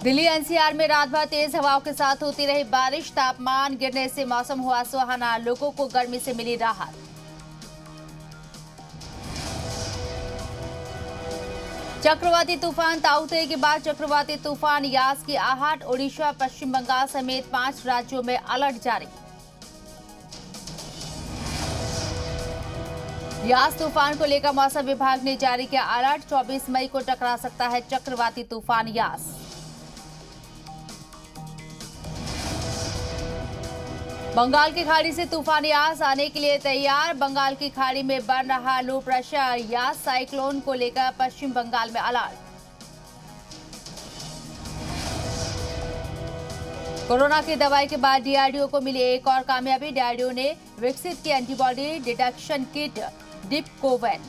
Delhi NCR में रात भर तेज हवाओं के साथ होती रही बारिश। तापमान गिरने से मौसम हुआ सुहाना, लोगों को गर्मी से मिली राहत। चक्रवाती तूफान ताऊते के बाद चक्रवाती तूफान यास की आहट। ओडिशा, पश्चिम बंगाल समेत 5 राज्यों में अलर्ट जारी। यास तूफान को लेकर मौसम विभाग ने जारी किया अलर्ट। 24 मई को टकरा सकता है चक्रवाती तूफान यास। बंगाल की खाड़ी से तूफान यास आने के लिए तैयार। बंगाल की खाड़ी में बन रहा लो प्रेशर यास साइक्लोन को लेकर पश्चिम बंगाल में अलर्ट। कोरोना की दवाई के बाद डीआरडीओ को मिली एक और कामयाबी। डीआरडीओ ने विकसित की एंटीबॉडी डिटेक्शन किट डिपकोवैन।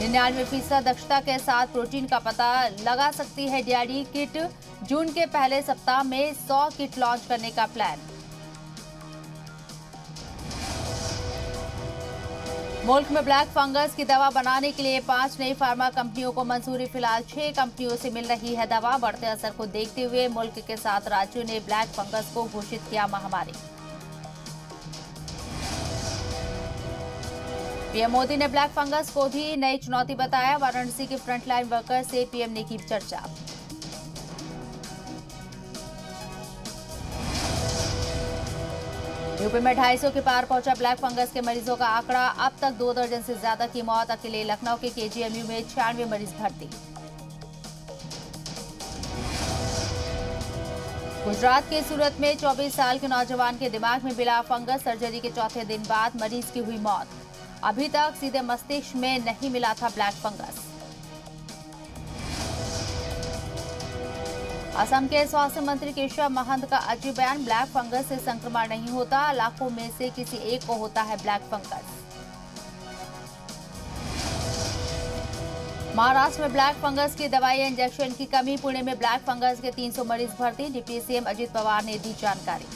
99% दक्षता के साथ प्रोटीन का पता लगा सकती है डीआरडी किट। जून के पहले सप्ताह में 100 किट लॉन्च करने का प्लान। मुल्क में ब्लैक फंगस की दवा बनाने के लिए 5 नई फार्मा कंपनियों को मंजूरी। फिलहाल 6 कंपनियों से मिल रही है दवा। बढ़ते असर को देखते हुए मुल्क के 7 राज्यों ने ब्लैक फंगस को घोषित किया महामारी। पीएम मोदी ने ब्लैक फंगस को भी नई चुनौती बताया। वाराणसी के फ्रंटलाइन वर्कर से पीएम ने की चर्चा। यूपी में 250 के पार पहुंचा ब्लैक फंगस के मरीजों का आंकड़ा। अब तक 2 दर्जन से ज्यादा की मौत। अकेले लखनऊ के केजीएमयू में 96 मरीज भर्ती। गुजरात के सूरत में 24 साल के नौजवान के दिमाग में मिला फंगस। सर्जरी के चौथे दिन बाद मरीज की हुई मौत। अभी तक सीधे मस्तिष्क में नहीं मिला था ब्लैक फंगस। असम के स्वास्थ्य मंत्री केशव महंत का अजीब बयान। ब्लैक फंगस से संक्रमण नहीं होता, लाखों में से किसी एक को होता है ब्लैक फंगस। महाराष्ट्र में ब्लैक फंगस की दवाई इंजेक्शन की कमी। पुणे में ब्लैक फंगस के 300 मरीज भर्ती। डिप्टी सीएम अजित पवार ने दी जानकारी।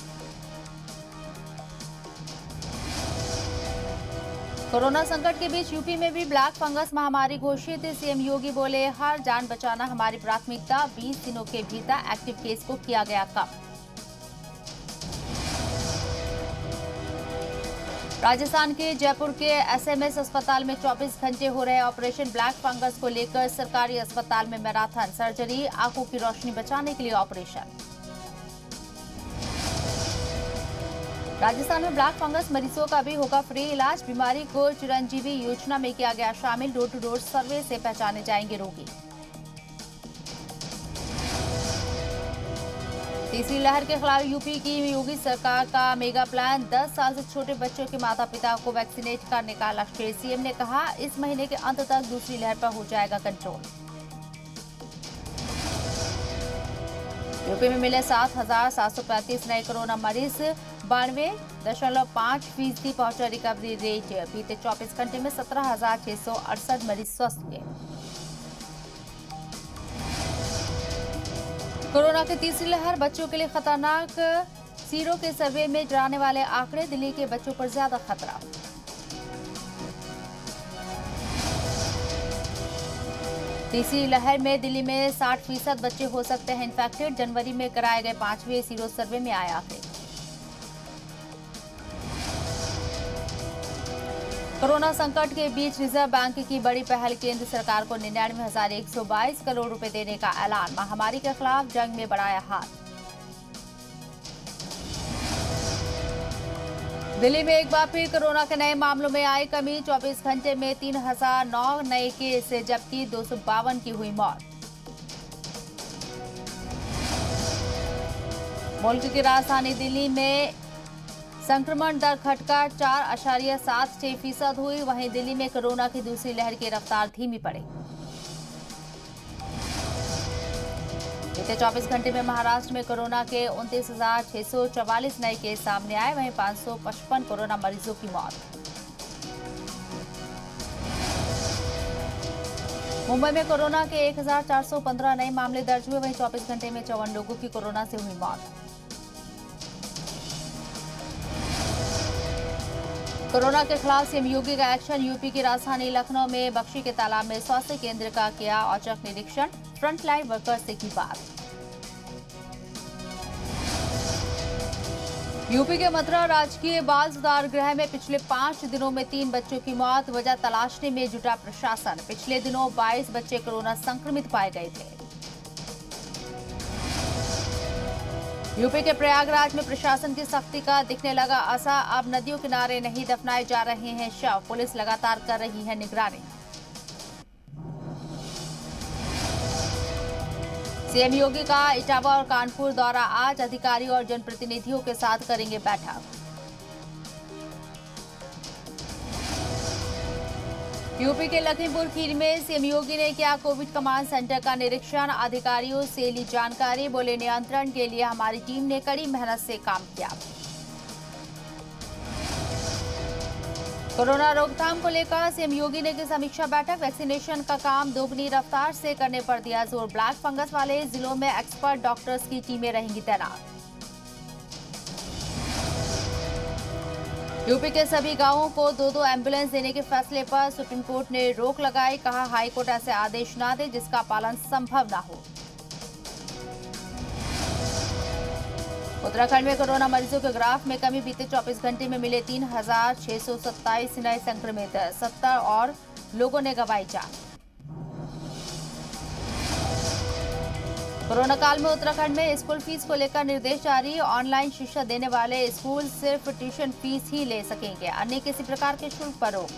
कोरोना संकट के बीच यूपी में भी ब्लैक फंगस महामारी घोषित। सीएम योगी बोले, हर जान बचाना हमारी प्राथमिकता। 20 दिनों के भीतर एक्टिव केस को किया गया कम। राजस्थान के जयपुर के एसएमएस अस्पताल में 24 घंटे हो रहे ऑपरेशन। ब्लैक फंगस को लेकर सरकारी अस्पताल में मैराथन। सर्जरी, आंखों की रोशनी बचाने के लिए ऑपरेशन। राजस्थान में ब्लैक फंगस मरीजों का भी होगा फ्री इलाज। बीमारी को चिरंजीवी योजना में किया गया शामिल। डोर टू डोर सर्वे से पहचाने जाएंगे रोगी। तीसरी लहर के खिलाफ यूपी की योगी सरकार का मेगा प्लान। 10 साल से छोटे बच्चों के माता पिता को वैक्सीनेट करने का लक्ष्य। सीएम ने कहा, इस महीने के अंत तक दूसरी लहर पर हो जाएगा कंट्रोल। यूपी में मिले 7,735 नए कोरोना मरीज। 92.5% पहुंचा रिकवरी रेट। बीते 24 घंटे में 17,668 मरीज स्वस्थ हुए। कोरोना की तीसरी लहर बच्चों के लिए खतरनाक। सीरो के सर्वे में डराने वाले आंकड़े। दिल्ली के बच्चों पर ज्यादा खतरा। तीसरी लहर में दिल्ली में 60% बच्चे हो सकते हैं इन्फेक्टेड। जनवरी में कराए गए 5वें सीरो सर्वे में आया आंकड़े। कोरोना संकट के बीच रिजर्व बैंक की बड़ी पहल। केंद्र सरकार को 99,122 करोड़ रुपए देने का ऐलान। महामारी के खिलाफ जंग में बढ़ाया हाथ। दिल्ली में एक बार फिर कोरोना के नए मामलों में आई कमी। 24 घंटे में 3,009 नए केस, जबकि 252 की हुई मौत। मुल्क की राजधानी दिल्ली में संक्रमण दर घटकर 4.76% हुई। वहीं दिल्ली में कोरोना की दूसरी लहर की रफ्तार धीमी पड़ी। बीते 24 घंटे में महाराष्ट्र में कोरोना के 29,644 नए केस सामने आए। वहीं 555 कोरोना मरीजों की मौत। मुंबई में कोरोना के 1,415 नए मामले दर्ज हुए। वहीं 24 घंटे में 54 लोगों की कोरोना से हुई मौत। कोरोना के खिलाफ सीएम योगी का एक्शन। यूपी की राजधानी लखनऊ में बख्शी के तालाब में स्वास्थ्य केंद्र का किया औचक निरीक्षण। फ्रंटलाइन वर्कर से की बात। यूपी के मथुरा राजकीय बाल सुधार गृह में पिछले 5 दिनों में 3 बच्चों की मौत। वजह तलाशने में जुटा प्रशासन। पिछले दिनों 22 बच्चे कोरोना संक्रमित पाए गए थे। यूपी के प्रयागराज में प्रशासन की सख्ती का दिखने लगा असर। अब नदियों किनारे नहीं दफनाए जा रहे हैं शव। पुलिस लगातार कर रही है निगरानी। सीएम योगी का इटावा और कानपुर दौरा। आज अधिकारियों और जनप्रतिनिधियों के साथ करेंगे बैठक। यूपी के लखीमपुर खीरी में सीएम योगी ने किया कोविड कमांड सेंटर का निरीक्षण। अधिकारियों से ली जानकारी। बोले, नियंत्रण के लिए हमारी टीम ने कड़ी मेहनत से काम किया। कोरोना रोकथाम को लेकर सीएम योगी ने की समीक्षा बैठक। वैक्सीनेशन का काम दोगुनी रफ्तार से करने पर दिया जोर। ब्लैक फंगस वाले जिलों में एक्सपर्ट डॉक्टर्स की टीमें रहेंगी तैनात। यूपी के सभी गांवों को 2-2 एम्बुलेंस देने के फैसले पर सुप्रीम कोर्ट ने रोक लगाई। कहा, हाईकोर्ट ऐसे आदेश न दे जिसका पालन संभव न हो। उत्तराखंड में कोरोना मरीजों के ग्राफ में कमी। बीते 24 घंटे में मिले 3,627 नए संक्रमित। 70 और लोगों ने गंवाई जान। कोरोना काल में उत्तराखंड में स्कूल फीस को लेकर निर्देश जारी। ऑनलाइन शिक्षा देने वाले स्कूल सिर्फ ट्यूशन फीस ही ले सकेंगे। अन्य किसी प्रकार के शुल्क पर रोक।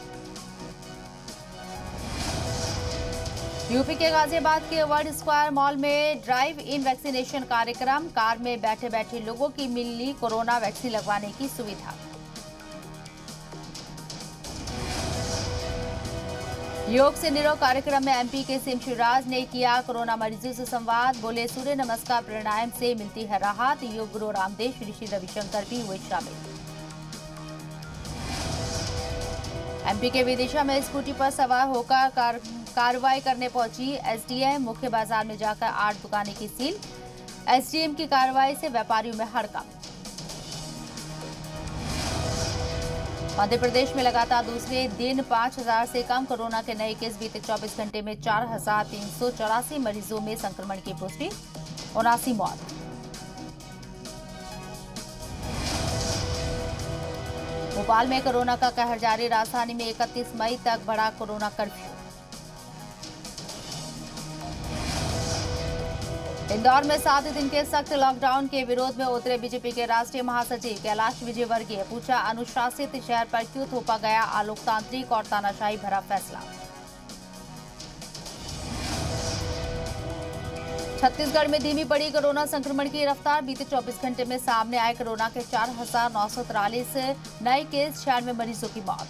यूपी के गाजियाबाद के वर्ल्ड स्क्वायर मॉल में ड्राइव इन वैक्सीनेशन कार्यक्रम। कार में बैठे बैठे लोगों की मिली कोरोना वैक्सीन लगवाने की सुविधा। योग से निरोग कार्यक्रम में एमपी के सीएम शिवराज ने किया कोरोना मरीजों से संवाद। बोले, सूर्य नमस्कार प्राणायाम से मिलती है राहत। योग गुरु रामदेव ऋषि रविशंकर भी हुए शामिल। एमपी के विदिशा में स्कूटी पर सवार होकर कार्रवाई करने पहुंची एसडीएम। मुख्य बाजार में जाकर 8 दुकानें की सील। एसडीएम की कार्रवाई से व्यापारियों में हड़कंप। मध्य प्रदेश में लगातार दूसरे दिन 5,000 से कम कोरोना के नए केस। बीते 24 घंटे में 4,384 मरीजों में संक्रमण की पुष्टि। 79 मौत। भोपाल में कोरोना का कहर जारी। राजधानी में 31 मई तक बढ़ा कोरोना कर्फ्यू। इंदौर में 7 दिन के सख्त लॉकडाउन के विरोध में उतरे बीजेपी के राष्ट्रीय महासचिव कैलाश विजयवर्गीय। पूछा, अनुशासित शहर पर क्यों थोपा गया अलोकतांत्रिक और तानाशाही भरा फैसला। छत्तीसगढ़ में धीमी पड़ी कोरोना संक्रमण की रफ्तार। बीते 24 घंटे में सामने आए कोरोना के 4,943 नए केस। 96 मरीजों की मौत।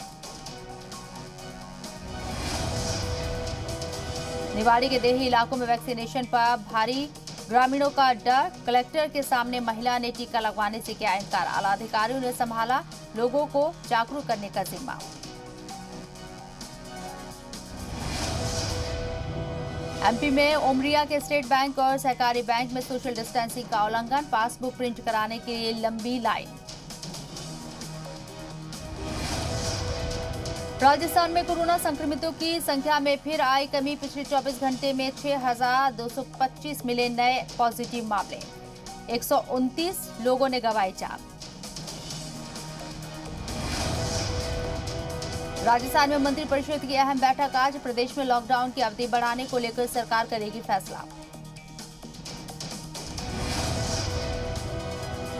निवाड़ी के देही इलाकों में वैक्सीनेशन पर भारी ग्रामीणों का डर। कलेक्टर के सामने महिला ने टीका लगवाने से किया इनकार। आला अधिकारियों ने संभाला लोगों को जागरूक करने का जिम्मा। एमपी में उमरिया के स्टेट बैंक और सहकारी बैंक में सोशल डिस्टेंसिंग का उल्लंघन। पासबुक प्रिंट कराने के लिए लंबी लाइन। राजस्थान में कोरोना संक्रमितों की संख्या में फिर आई कमी। पिछले 24 घंटे में 6,225 मिले नए पॉजिटिव मामले। 129 लोगों ने गंवाई जान। राजस्थान में मंत्रिपरिषद की अहम बैठक आज। प्रदेश में लॉकडाउन की अवधि बढ़ाने को लेकर सरकार करेगी फैसला।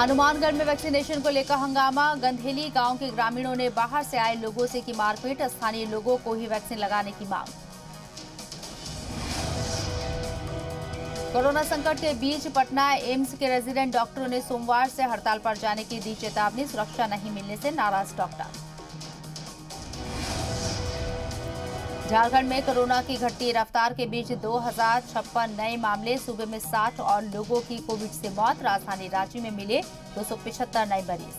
हनुमानगढ़ में वैक्सीनेशन को लेकर हंगामा। गंधेली गांव के ग्रामीणों ने बाहर से आए लोगों से की मारपीट। स्थानीय लोगों को ही वैक्सीन लगाने की मांग। कोरोना संकट के बीच पटना एम्स के रेजिडेंट डॉक्टरों ने सोमवार से हड़ताल पर जाने की दी चेतावनी। सुरक्षा नहीं मिलने से नाराज डॉक्टर। झारखंड में कोरोना की घटती रफ्तार के बीच 2,056 नए मामले। सूबे में 60 और लोगों की कोविड से मौत। राजधानी रांची में मिले 275 नए मरीज।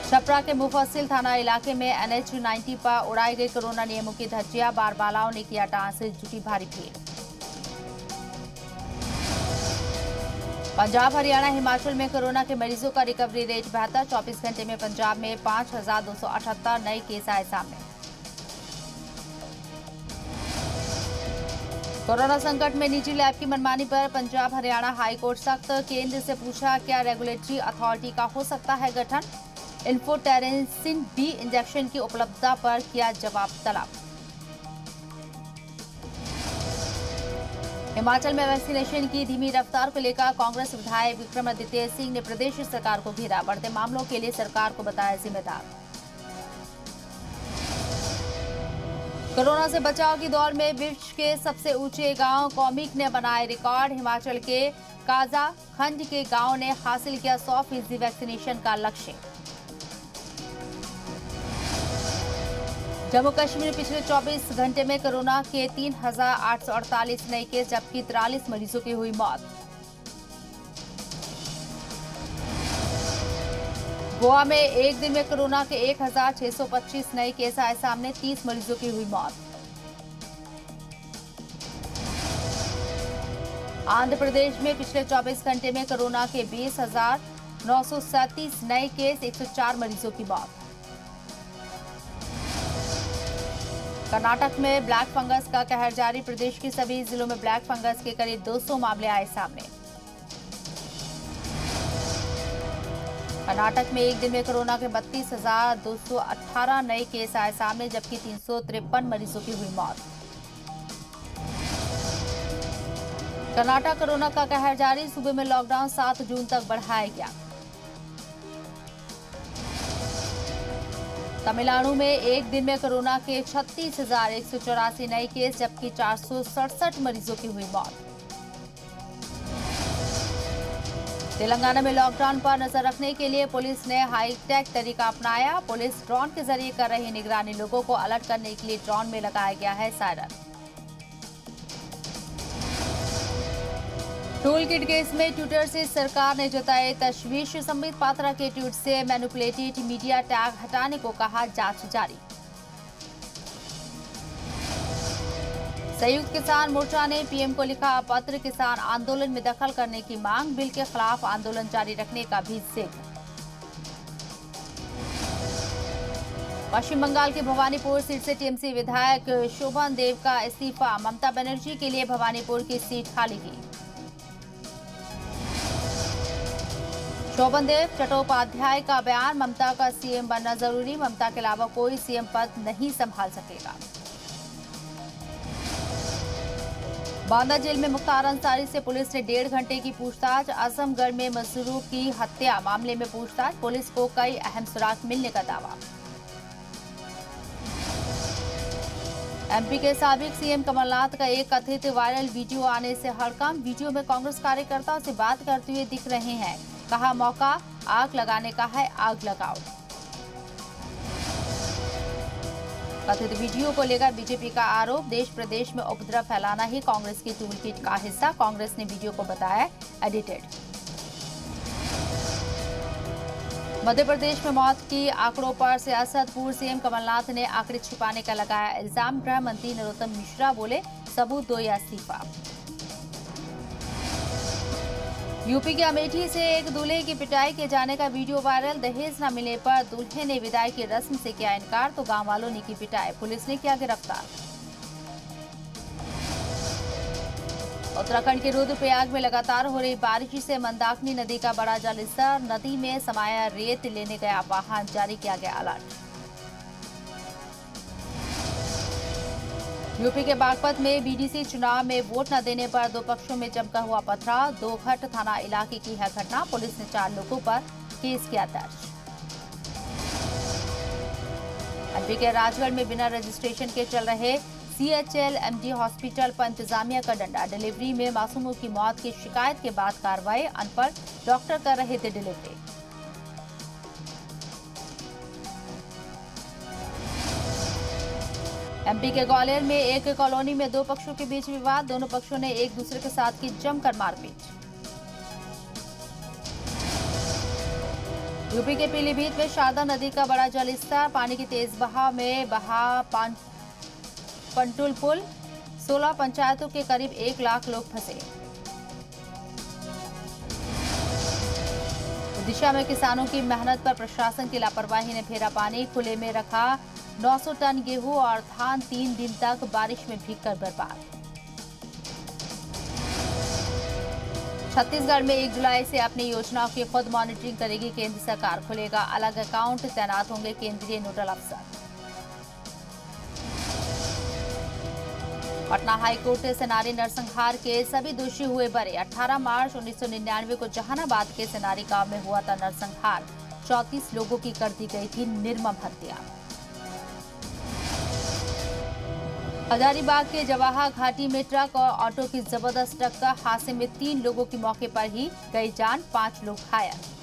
छपरा के मुफस्सिल थाना इलाके में NH-90 पर उड़ाई गई कोरोना नियमों की धज्जियां। बारबालाओं ने किया डांस। जुटी भारी भीड़। पंजाब, हरियाणा, हिमाचल में कोरोना के मरीजों का रिकवरी रेट बेहतर। 24 घंटे में पंजाब में 5,278 नए केस आए सामने। कोरोना संकट में निजी लैब की मनमानी पर पंजाब हरियाणा हाईकोर्ट सख्त। केंद्र से पूछा, क्या रेगुलेटरी अथॉरिटी का हो सकता है गठन। इन्फोटेरेंसिन बी इंजेक्शन की उपलब्धता पर किया जवाब तलब। हिमाचल में वैक्सीनेशन की धीमी रफ्तार को लेकर कांग्रेस विधायक विक्रमादित्य सिंह ने प्रदेश सरकार को घेरा। बढ़ते मामलों के लिए सरकार को बताया जिम्मेदार। कोरोना से बचाव की दौड़ में विश्व के सबसे ऊंचे गांव कौमिक ने बनाए रिकॉर्ड। हिमाचल के काजा खंड के गांव ने हासिल किया 100% वैक्सीनेशन का लक्ष्य। जम्मू कश्मीर में पिछले 24 घंटे में कोरोना के 3,848 नए केस, जबकि 43 मरीजों की हुई मौत। गोवा में एक दिन में कोरोना के 1,625 नए केस आए सामने, 30 मरीजों की हुई मौत। आंध्र प्रदेश में पिछले 24 घंटे में कोरोना के 20,937 नए केस, 104 मरीजों की मौत। कर्नाटक में ब्लैक फंगस का कहर जारी। प्रदेश के सभी जिलों में ब्लैक फंगस के करीब 200 मामले आए सामने। कर्नाटक में एक दिन में कोरोना के 32,218 नए केस आए सामने, जबकि 353 मरीजों की हुई मौत। कर्नाटक कोरोना का कहर जारी। सूबे में लॉकडाउन 7 जून तक बढ़ाया गया। तमिलनाडु में एक दिन में कोरोना के 36,184 नए केस, जबकि 467 मरीजों की हुई मौत। तेलंगाना में लॉकडाउन पर नजर रखने के लिए पुलिस ने हाईटेक तरीका अपनाया। पुलिस ड्रोन के जरिए कर रही निगरानी। लोगों को अलर्ट करने के लिए ड्रोन में लगाया गया है सायरन। टूल किट केस में ट्विटर से सरकार ने जताई तशवीश। संबित पात्रा के ट्वीट से मैनिपुलेटेड मीडिया टैग हटाने को कहा, जांच जारी। संयुक्त किसान मोर्चा ने पीएम को लिखा पत्र, किसान आंदोलन में दखल करने की मांग। बिल के खिलाफ आंदोलन जारी रखने का भी जिक्र। पश्चिम बंगाल के भवानीपुर सीट से टीएमसी विधायक शोभन देव का इस्तीफा। ममता बनर्जी के लिए भवानीपुर की सीट खाली की। शोभन देव चट्टोपाध्याय का बयान, ममता का सीएम बनना जरूरी। ममता के अलावा कोई सीएम पद नहीं संभाल सकेगा। बांदा जेल में मुख्तार अंसारी से पुलिस ने 1.5 घंटे की पूछताछ। आजमगढ़ में मजरूर की हत्या मामले में पूछताछ। पुलिस को कई अहम सुराग मिलने का दावा। एमपी के साबिक सीएम कमलनाथ का एक कथित वायरल वीडियो आने से हड़कंप। वीडियो में कांग्रेस कार्यकर्ताओं से बात करते हुए दिख रहे हैं। कहा, मौका आग लगाने का है, आग लगाओ। कथित वीडियो को लेकर बीजेपी का आरोप। देश प्रदेश में उपद्रव फैलाना ही कांग्रेस की टूल किट का हिस्सा। कांग्रेस ने वीडियो को बताया एडिटेड। मध्य प्रदेश में मौत की आंकड़ों पर सियासत। पूर्व सीएम कमलनाथ ने आंकड़े छिपाने का लगाया इल्जाम। गृह मंत्री नरोत्तम मिश्रा बोले, सबूत दो या इस्तीफा। यूपी के अमेठी से एक दूल्हे की पिटाई किए जाने का वीडियो वायरल। दहेज न मिलने पर दूल्हे ने विदाई की रस्म से किया इनकार, तो गांव वालों ने की पिटाई। पुलिस ने किया गिरफ्तार। उत्तराखंड के रुद्रप्रयाग में लगातार हो रही बारिश से मंदाकिनी नदी का बड़ा जलस्तर। नदी में समाया रेत लेने गया वाहन, जारी किया गया अलर्ट। यूपी के बागपत में बीडीसी चुनाव में वोट न देने पर दो पक्षों में जमकर हुआ पथराव। दोघट थाना इलाके की है घटना। पुलिस ने 4 लोगों पर केस किया दर्ज। एमपी के राजगढ़ में बिना रजिस्ट्रेशन के चल रहे CHLMD हॉस्पिटल पर इंतजामिया का डंडा। डिलीवरी में मासूमों की मौत की शिकायत के बाद कार्रवाई। अनपढ़ डॉक्टर कर रहे थे डिलीवरी। एमपी के ग्वालियर में एक कॉलोनी में दो पक्षों के बीच विवाद। दोनों पक्षों ने एक दूसरे के साथ की जमकर मारपीट। यूपी के पीलीभीत में शारदा नदी का बड़ा जलस्तर। पानी की तेज बहाव में पंटुल पुल। 16 पंचायतों के करीब 1 लाख लोग फंसे। दिशा में किसानों की मेहनत पर प्रशासन की लापरवाही ने फेरा पानी। खुले में रखा 900 टन गेहूं और धान 3 दिन तक बारिश में भीगकर बर्बाद। छत्तीसगढ़ में 1 जुलाई से अपनी योजनाओं की खुद मॉनिटरिंग करेगी केंद्र सरकार। खुलेगा अलग अकाउंट, तैनात होंगे केंद्रीय नोडल अफसर। पटना हाईकोर्ट से नारी नरसंहार के सभी दोषी हुए बरी। 18 मार्च 1999 को जहानाबाद के सेनारी गांव में हुआ था नरसंहार। 34 लोगों की कर दी गई थी निर्मम हत्या। हजारीबाग के जवाहर घाटी में ट्रक और ऑटो की जबरदस्त टक्कर। हादसे में 3 लोगों की मौके पर ही गई जान, 5 लोग घायल।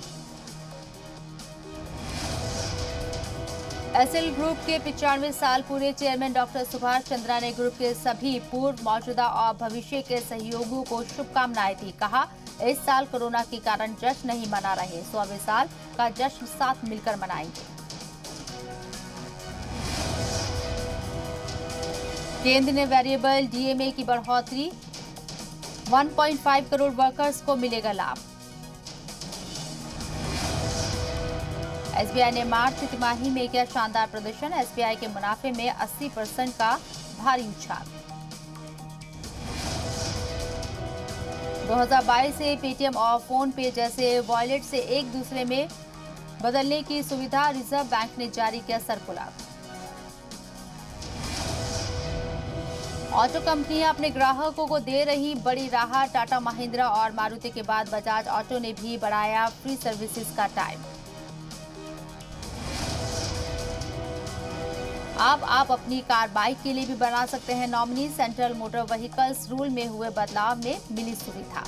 एसएल ग्रुप के 95 साल पूरे चेयरमैन डॉक्टर सुभाष चंद्रा ने ग्रुप के सभी पूर्व, मौजूदा और भविष्य के सहयोगियों को शुभकामनाएं दी। कहा, इस साल कोरोना के कारण जश्न नहीं मना रहे, 100वें साल का जश्न साथ मिलकर मनाएंगे। केंद्र ने वेरिएबल डीएमए की बढ़ोतरी, 1.5 करोड़ वर्कर्स को मिलेगा लाभ। एसबीआई ने मार्च तिमाही में किया शानदार प्रदर्शन। एसबीआई के मुनाफे में 80% का भारी उछाल। 2022 से पेटीएम और फोन पे जैसे वॉलेट से एक दूसरे में बदलने की सुविधा, रिजर्व बैंक ने जारी किया सर्कुलर। ऑटो कंपनियां अपने ग्राहकों को दे रही बड़ी राहत। टाटा, महिंद्रा और मारुति के बाद बजाज ऑटो ने भी बढ़ाया फ्री सर्विसेज का टाइम। अब आप अपनी कार, बाइक के लिए भी बना सकते हैं nominee. Central motor vehicles rule में हुए बदलाव में मिली सुविधा।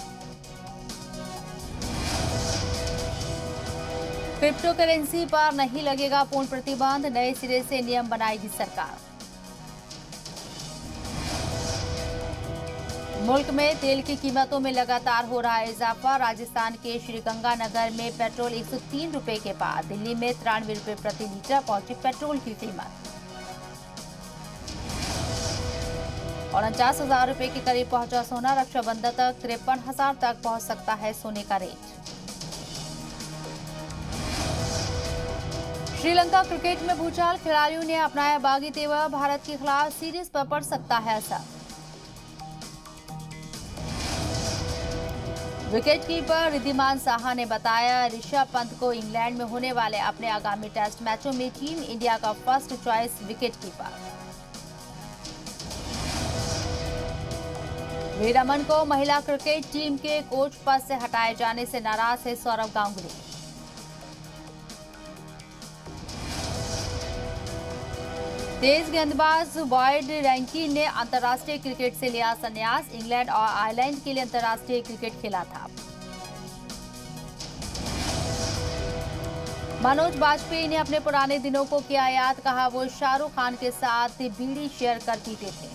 क्रिप्टो करेंसी पर नहीं लगेगा पूर्ण प्रतिबंध, नए सिरे से नियम बनाएगी सरकार। मुल्क में तेल की कीमतों में लगातार हो रहा है इजाफा। राजस्थान के श्रीगंगानगर में पेट्रोल 103 रुपए के पार। दिल्ली में 93 रुपए प्रति लीटर पहुंची पेट्रोल की कीमत। 49,000 रुपए के करीब पहुंचा सोना। रक्षाबंधन तक 53,000 तक पहुंच सकता है सोने का रेट। श्रीलंका क्रिकेट में भूचाल, खिलाड़ियों ने अपनाया बागी तेवर। भारत के खिलाफ सीरीज पर पड़ सकता है असर। विकेटकीपर रिद्धिमान साहा ने बताया, ऋषभ पंत को इंग्लैंड में होने वाले अपने आगामी टेस्ट मैचों में टीम इंडिया का फर्स्ट चॉइस विकेटकीपर। वीरमन को महिला क्रिकेट टीम के कोच पद से हटाए जाने से नाराज है सौरव गांगुली। तेज गेंदबाज बॉयड रैंकिन ने अंतर्राष्ट्रीय क्रिकेट से लिया संन्यास। इंग्लैंड और आयरलैंड के लिए अंतर्राष्ट्रीय क्रिकेट खेला था। मनोज बाजपेयी ने अपने पुराने दिनों को किया याद। कहा, वो शाहरुख खान के साथ बीड़ी शेयर कर पीते थे।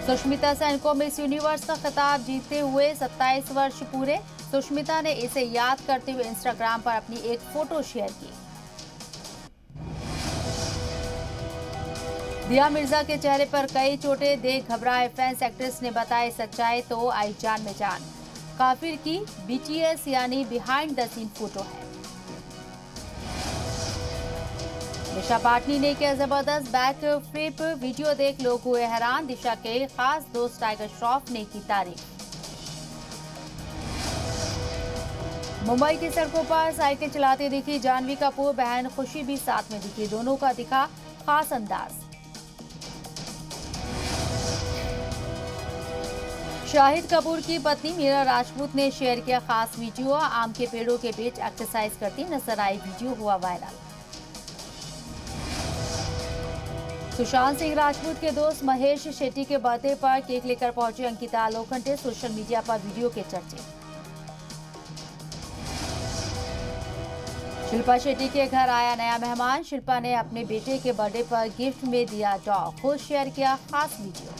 सुष्मिता सेन को मिस यूनिवर्स का खिताब जीतते हुए 27 वर्ष पूरे। सुष्मिता ने इसे याद करते हुए इंस्टाग्राम पर अपनी एक फोटो शेयर की। दिया मिर्जा के चेहरे पर कई चोटें, देख घबराए फैंस। एक्ट्रेस ने बताई सच्चाई तो आई जान में जान। काफिर की बीटीएस यानी बिहाइंड द सीन फोटो है। दिशा पाटनी ने किया जबरदस्त बैक फ्लिप, वीडियो देख लोग हुए हैरान। दिशा के खास दोस्त टाइगर श्रॉफ ने की तारीफ। मुंबई की सड़कों पर साइकिल चलाते दिखी जानवी कपूर, बहन खुशी भी साथ में दिखी। दोनों का दिखा खास अंदाज। शाहिद कपूर की पत्नी मीरा राजपूत ने शेयर किया खास वीडियो। आम के पेड़ों के बीच एक्सरसाइज करती नजर आई, वीडियो हुआ वायरल। सुशांत सिंह राजपूत के दोस्त महेश शेट्टी के बर्थडे पर केक लेकर पहुंची अंकिता लोखंडे। सोशल मीडिया पर वीडियो के चर्चे। शिल्पा शेट्टी के घर आया नया मेहमान। शिल्पा ने अपने बेटे के बर्थडे पर गिफ्ट में दिया डॉग, खुद शेयर किया खास वीडियो।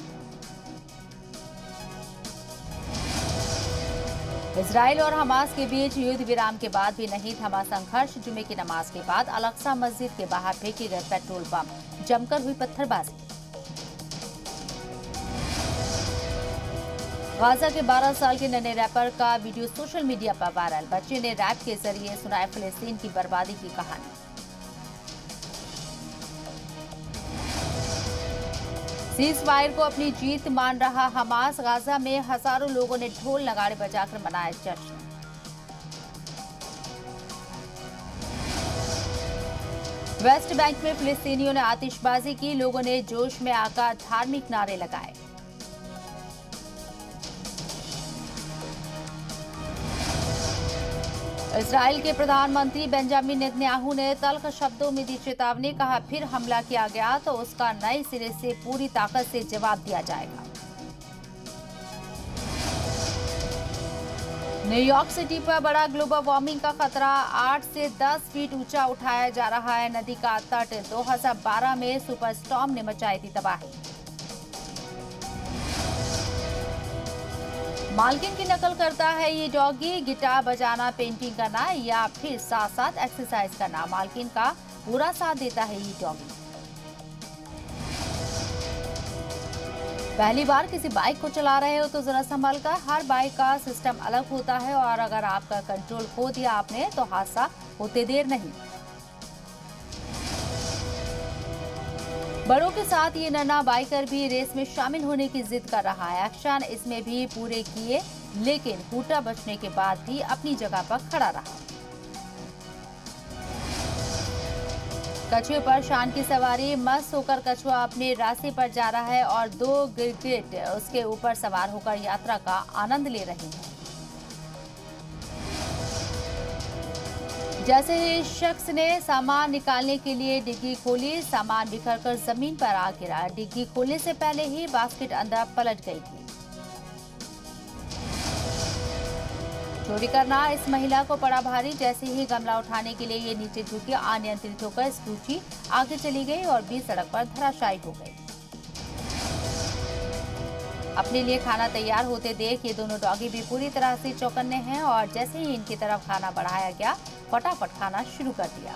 इजराइल और हमास के बीच युद्ध विराम के बाद भी नहीं थमा संघर्ष। जुमे की नमाज के बाद अल-अक्सा मस्जिद के बाहर फेंके गए पेट्रोल बम, जमकर हुई पत्थरबाजी। गाजा के 12 साल के नन्हे रैपर का वीडियो सोशल मीडिया पर वायरल। बच्चे ने रैप के जरिए सुनाए फिलिस्तीन की बर्बादी की कहानी। सीज फायर को अपनी जीत मान रहा हमास। गाजा में हजारों लोगों ने ढोल नगाड़े बजाकर मनाया जश्न। वेस्ट बैंक में फिलिस्तीनियों ने आतिशबाजी की। लोगों ने जोश में आकर धार्मिक नारे लगाए। इजराइल के प्रधानमंत्री बेंजामिन नेतन्याहू ने तल्ख शब्दों में दी चेतावनी। कहा, फिर हमला किया गया तो उसका नए सिरे से पूरी ताकत से जवाब दिया जाएगा। न्यूयॉर्क सिटी पर बड़ा ग्लोबल वार्मिंग का खतरा। 8 से 10 फीट ऊंचा उठाया जा रहा है नदी का तट। 2012 में सुपर स्टॉर्म ने मचाई थी तबाही। मालकिन की नकल करता है ये डॉगी। गिटार बजाना, पेंटिंग करना या फिर साथ साथ एक्सरसाइज करना, मालकिन का पूरा साथ देता है ये डॉगी। पहली बार किसी बाइक को चला रहे हो तो जरा संभल कर। हर बाइक का सिस्टम अलग होता है और अगर आपका कंट्रोल खो दिया आपने तो हादसा होते देर नहीं। बड़ों के साथ ये नन्हा बाइकर भी रेस में शामिल होने की जिद कर रहा है। एक्शन इसमें भी पूरे किए लेकिन हूटा बचने के बाद भी अपनी जगह पर खड़ा रहा। कछुए पर शान की सवारी। मस्त होकर कछुआ अपने रास्ते पर जा रहा है और 2 गिरगिट उसके ऊपर सवार होकर यात्रा का आनंद ले रहे हैं। जैसे ही शख्स ने सामान निकालने के लिए डिग्गी खोली, सामान बिखरकर जमीन पर आ गिरा। डिग्गी खोलने से पहले ही बास्केट अंदर पलट गई थी। चोरी करना इस महिला को पड़ा भारी। जैसे ही गमला उठाने के लिए ये नीचे झुकी, अनियंत्रित होकर स्कूटी आगे चली गई और बीच सड़क पर धराशायी हो गई। अपने लिए खाना तैयार होते देख ये दोनों डॉगी भी पूरी तरह से चौकन्ने हैं और जैसे ही इनकी तरफ खाना बढ़ाया गया फटाफट खाना शुरू कर दिया।